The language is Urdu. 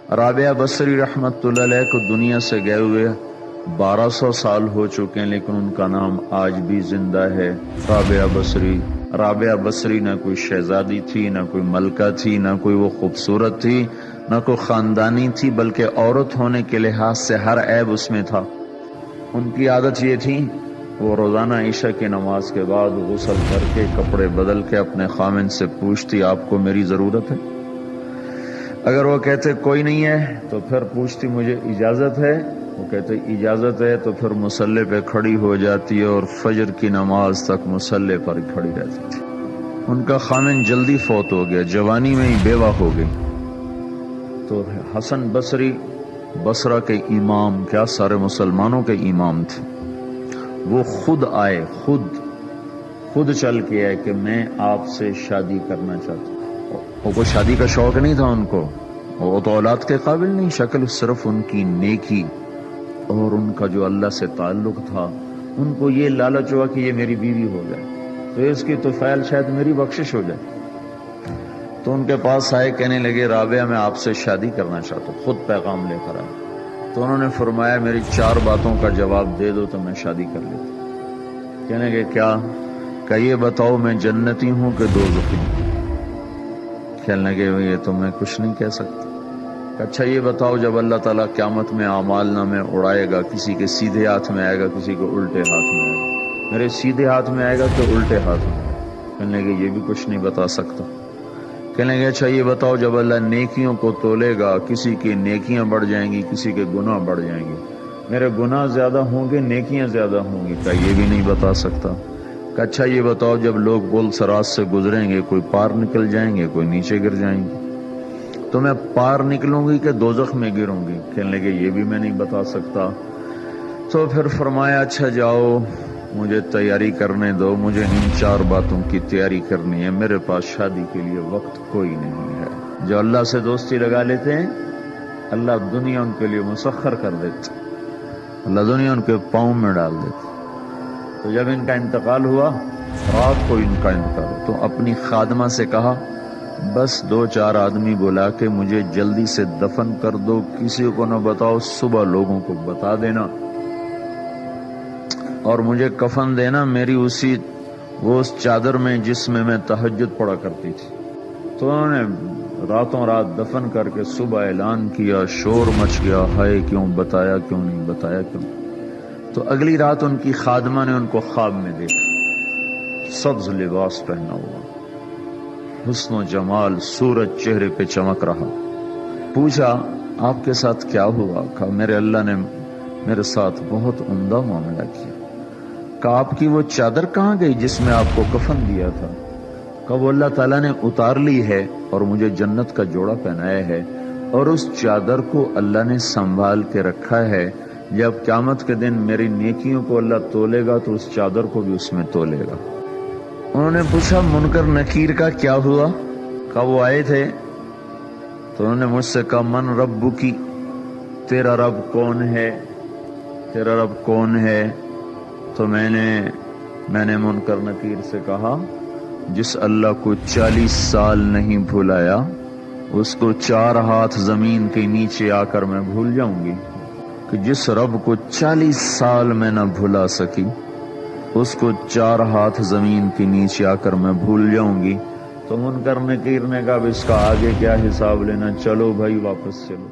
رابعہ بصری رحمتہ اللہ علیہ کو دنیا سے گئے ہوئے 1200 سال ہو چکے ہیں، لیکن ان کا نام آج بھی زندہ ہے، رابعہ بصری۔ رابعہ بصری نہ کوئی شہزادی تھی، نہ کوئی ملکہ تھی، نہ کوئی وہ خوبصورت تھی، نہ کوئی خاندانی تھی، بلکہ عورت ہونے کے لحاظ سے ہر عیب اس میں تھا۔ ان کی عادت یہ تھی، وہ روزانہ عشاء کی نماز کے بعد غسل کر کے کپڑے بدل کے اپنے خامن سے پوچھتی آپ کو میری ضرورت ہے؟ اگر وہ کہتے کوئی نہیں ہے تو پھر پوچھتی مجھے اجازت ہے؟ وہ کہتے اجازت ہے تو پھر مصلی پہ کھڑی ہو جاتی ہے اور فجر کی نماز تک مصلی پر کھڑی رہتی تھی۔ ان کا خامن جلدی فوت ہو گیا، جوانی میں ہی بیوہ ہو گئی۔ تو حسن بصری بصرہ کے امام، کیا سارے مسلمانوں کے امام تھے، وہ خود آئے، خود چل کے آئے کہ میں آپ سے شادی کرنا چاہتا ہوں۔ وہ کوئی شادی کا شوق نہیں تھا ان کو، وہ تو اولاد کے قابل نہیں، شکل صرف ان کی نیکی اور ان کا جو اللہ سے تعلق تھا، ان کو یہ لالچ ہوا کہ یہ میری بیوی ہو جائے تو اس کی طفیل شاید میری بخشش ہو جائے۔ تو ان کے پاس آئے، کہنے لگے رابعہ میں آپ سے شادی کرنا چاہتا ہوں، خود پیغام لے کر آئے۔ تو انہوں نے فرمایا میری 4 باتوں کا جواب دے دو تو میں شادی کر لیتا۔ کہنے لگے کیا؟ کہ یہ بتاؤ میں جنتی ہوں کہ دوزخی ہوں؟ کہنے لگے یہ تو میں کچھ نہیں کہہ سکتا۔ اچھا یہ بتاؤ جب اللہ تعالیٰ قیامت میں اعمال نامے اڑائے گا، کسی کے سیدھے ہاتھ میں آئے گا، کسی کو الٹے ہاتھ میں آئے گا، میرے سیدھے ہاتھ میں آئے گا کہ الٹے ہاتھ میں؟ کہنے لگے یہ بھی کچھ نہیں بتا سکتا۔ کہنے لگے اچھا یہ بتاؤ جب اللہ نیکیوں کو تولے گا، کسی کی نیکیاں بڑھ جائیں گی، کسی کے گناہ بڑھ جائیں گے، میرے گناہ زیادہ ہوں گے نیکیاں زیادہ ہوں گی؟ کہ یہ بھی نہیں بتا سکتا۔ کہ اچھا یہ بتاؤ جب لوگ پل صراط سے گزریں گے، کوئی پار نکل جائیں گے، کوئی نیچے گر جائیں گے، تو میں پار نکلوں گی کہ دوزخ میں گروں گی؟ کہنے لگے یہ بھی میں نہیں بتا سکتا۔ تو پھر فرمایا اچھا جاؤ مجھے تیاری کرنے دو، مجھے ان 4 باتوں کی تیاری کرنی ہے، میرے پاس شادی کے لیے وقت کوئی نہیں ہے۔ جو اللہ سے دوستی لگا لیتے ہیں اللہ دنیا ان کے لیے مسخر کر دیتے، اللہ دنیا ان کے پاؤں میں ڈال دیتے۔ تو جب ان کا انتقال ہوا، رات کو ان کا انتقال ہوا، تو اپنی خادمہ سے کہا بس 2-4 آدمی بلا کے مجھے جلدی سے دفن کر دو، کسی کو نہ بتاؤ، صبح لوگوں کو بتا دینا اور مجھے کفن دینا میری اس چادر میں جس میں میں تہجد پڑھا کرتی تھی۔ تو انہوں نے راتوں رات دفن کر کے صبح اعلان کیا، شور مچ گیا، ہائے کیوں بتایا، کیوں نہیں بتایا، کیوں؟ تو اگلی رات ان کی خادمہ نے ان کو خواب میں دیکھا، سبز لباس پہنا ہوا، حسن و جمال، سورج چہرے پہ چمک رہا۔ پوچھا آپ کے ساتھ کیا ہوا؟ کہا میرے اللہ نے میرے ساتھ بہت عمدہ معاملہ کیا۔ کہا آپ کی وہ چادر کہاں گئی جس میں آپ کو کفن دیا تھا؟ کہا وہ اللہ تعالیٰ نے اتار لی ہے اور مجھے جنت کا جوڑا پہنایا ہے، اور اس چادر کو اللہ نے سنبھال کے رکھا ہے، جب قیامت کے دن میری نیکیوں کو اللہ تولے گا تو اس چادر کو بھی اس میں تولے گا۔ انہوں نے پوچھا منکر نکیر کا کیا ہوا؟ کہا وہ آئے تھے تو انہوں نے مجھ سے کہا من ربکی، تیرا رب کون ہے، تیرا رب کون ہے؟ تو میں نے منکر نکیر سے کہا جس اللہ کو 40 سال نہیں بھلایا اس کو 4 ہاتھ زمین کے نیچے آ کر میں بھول جاؤں گی؟ کہ جس رب کو 40 سال میں نہ بھلا سکی اس کو 4 ہاتھ زمین کے نیچے آ کر میں بھول جاؤں گی؟ تو منکر نکیر نے کہا اب اس کا آگے کیا حساب لینا، چلو بھائی واپس چلو۔